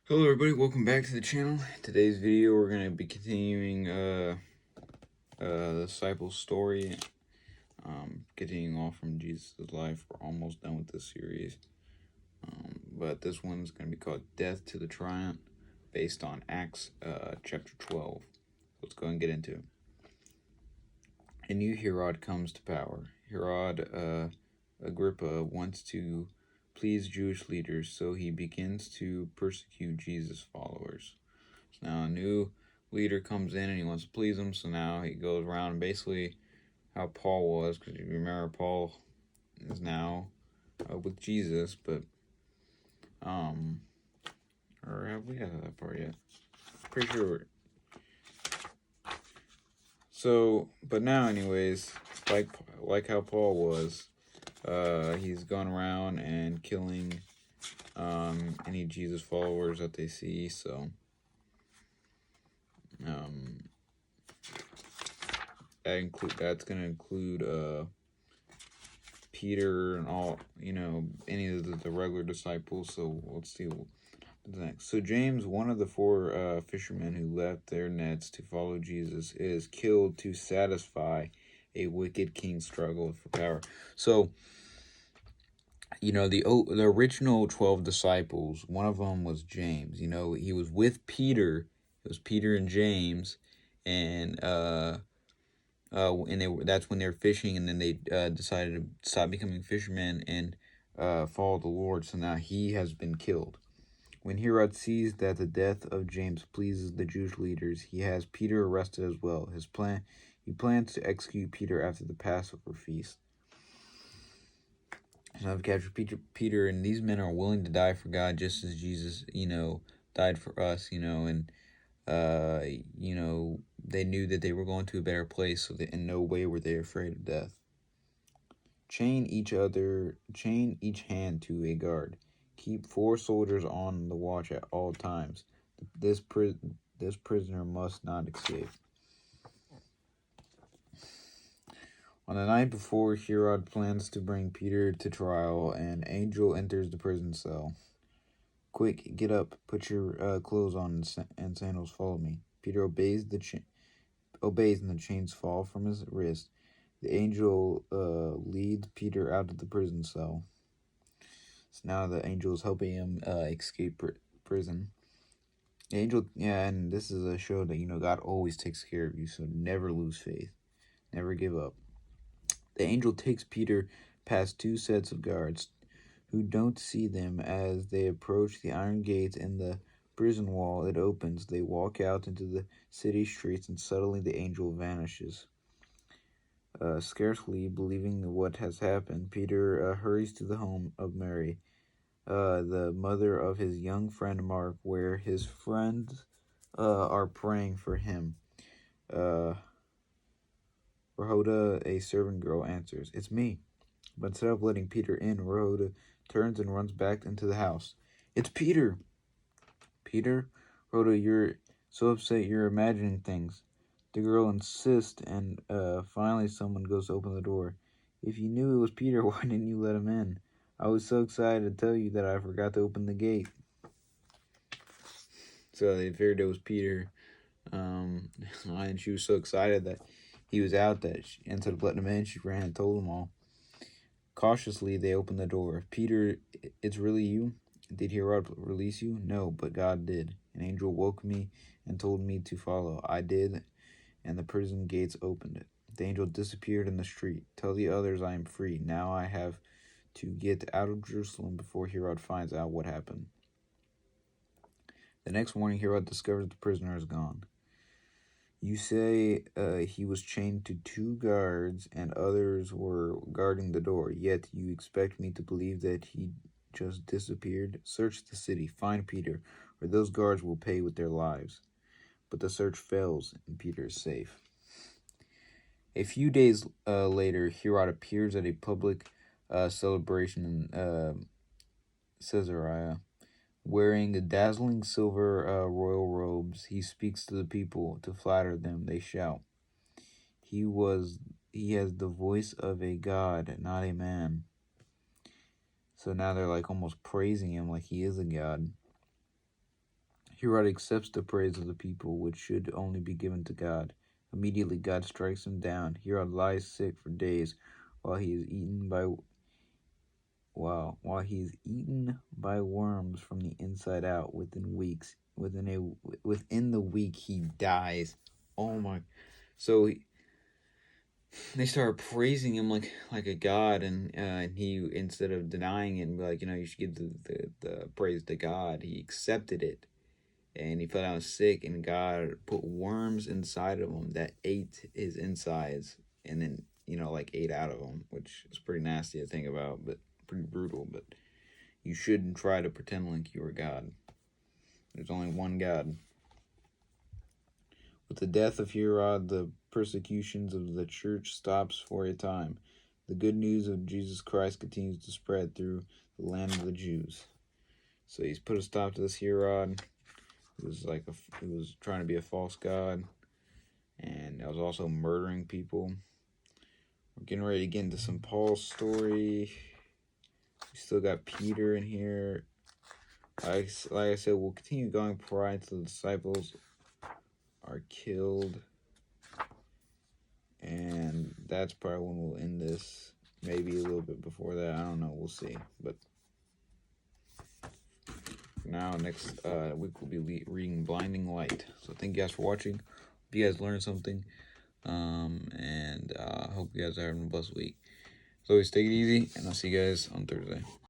Hello everybody, welcome back to the channel. Today's video we're going to be continuing the disciples story, continuing off from Jesus' life. We're almost done with this series, but this one is going to be called Death to the Tyrant, based on Acts chapter 12. Let's go and get into it. A new Herod comes to power. Herod Agrippa wants to please Jewish leaders, so he begins to persecute Jesus' followers. So now a new leader comes in and he wants to please them, so now he goes around basically how Paul was, because you remember Paul is now with Jesus, but or have we had that part yet? Pretty sure. So, but now anyways, like how Paul was, he's gone around and killing any Jesus followers that they see. So that's gonna include Peter and all, any of the regular disciples. So let's see what's next. So James, one of the four fishermen who left their nets to follow Jesus, is killed to satisfy a wicked king's struggle for power. So the original 12 disciples, one of them was James. He was with Peter. It was Peter and James, and that's when they were fishing, and then they decided to stop becoming fishermen and follow the Lord. So now he has been killed. When Herod sees that the death of James pleases the Jewish leaders, he has Peter arrested as well. He plans to execute Peter after the Passover feast. So I've captured Peter, and these men are willing to die for God, just as Jesus, died for us, and they knew that they were going to a better place, so that in no way were they afraid of death. Chain each hand to a guard. Keep 4 soldiers on the watch at all times. This prisoner must not escape. On the night before Herod plans to bring Peter to trial, an angel enters the prison cell. Quick, get up, put your clothes on and sandals, follow me. Peter obeys, and the chains fall from his wrist. The angel leads Peter out of the prison cell. So now the angel is helping him escape prison. The angel, and this is a show that, God always takes care of you, so never lose faith. Never give up. The angel takes Peter past 2 sets of guards who don't see them. As they approach the iron gates in the prison wall, it opens. They walk out into the city streets, and suddenly the angel vanishes. Scarcely believing what has happened, Peter hurries to the home of Mary, the mother of his young friend Mark, where his friends are praying for him. Rhoda, a servant girl, answers, "It's me." But instead of letting Peter in, Rhoda turns and runs back into the house. "It's Peter!" "Peter?" "Rhoda, you're so upset you're imagining things." The girl insists, and finally someone goes to open the door. "If you knew it was Peter, why didn't you let him in? I was so excited to tell you that I forgot to open the gate." So they figured it was Peter. And she was so excited that he was out that instead of letting him in, she ran and told them all. Cautiously, they opened the door. "Peter, it's really you? Did Herod release you?" "No, but God did. An angel woke me and told me to follow. I did, and the prison gates opened. The angel disappeared in the street. Tell the others I am free. Now I have to get out of Jerusalem before Herod finds out what happened." The next morning, Herod discovers the prisoner is gone. "You say he was chained to 2 guards and others were guarding the door, yet you expect me to believe that he just disappeared? Search the city, find Peter, or those guards will pay with their lives." But the search fails, and Peter is safe. A few days later, Herod appears at a public celebration in Caesarea. Wearing the dazzling silver royal robes, he speaks to the people. To flatter them, they shout, He has the voice of a god, not a man." So now they're like almost praising him like he is a god. Herod accepts the praise of the people, which should only be given to God. Immediately God strikes him down. Herod lies sick for days while he is eaten by worms from the inside out. Within the week he dies. Oh my! So they start praising him like a god, and he, instead of denying it and be like, you should give the praise to God, he accepted it, and he fell down sick, and God put worms inside of him that ate his insides, and then like ate out of him, which is pretty nasty to think about, but pretty brutal. But you shouldn't try to pretend like you are God. There's only one God. With the death of Herod, the persecutions of the church stops for a time. The good news of Jesus Christ continues to spread through the land of the Jews. So he's put a stop to this Herod. It was trying to be a false god, and it was also murdering people. We're getting ready to get into some Paul's story. We still got Peter in here. Like I said, we'll continue going prior until the disciples are killed, and that's probably when we'll end this. Maybe a little bit before that. I don't know. We'll see. But for now, next week we'll be reading Blinding Light. So thank you guys for watching. Hope you guys learned something. And hope you guys are having a blessed week. So always, take it easy, and I'll see you guys on Thursday.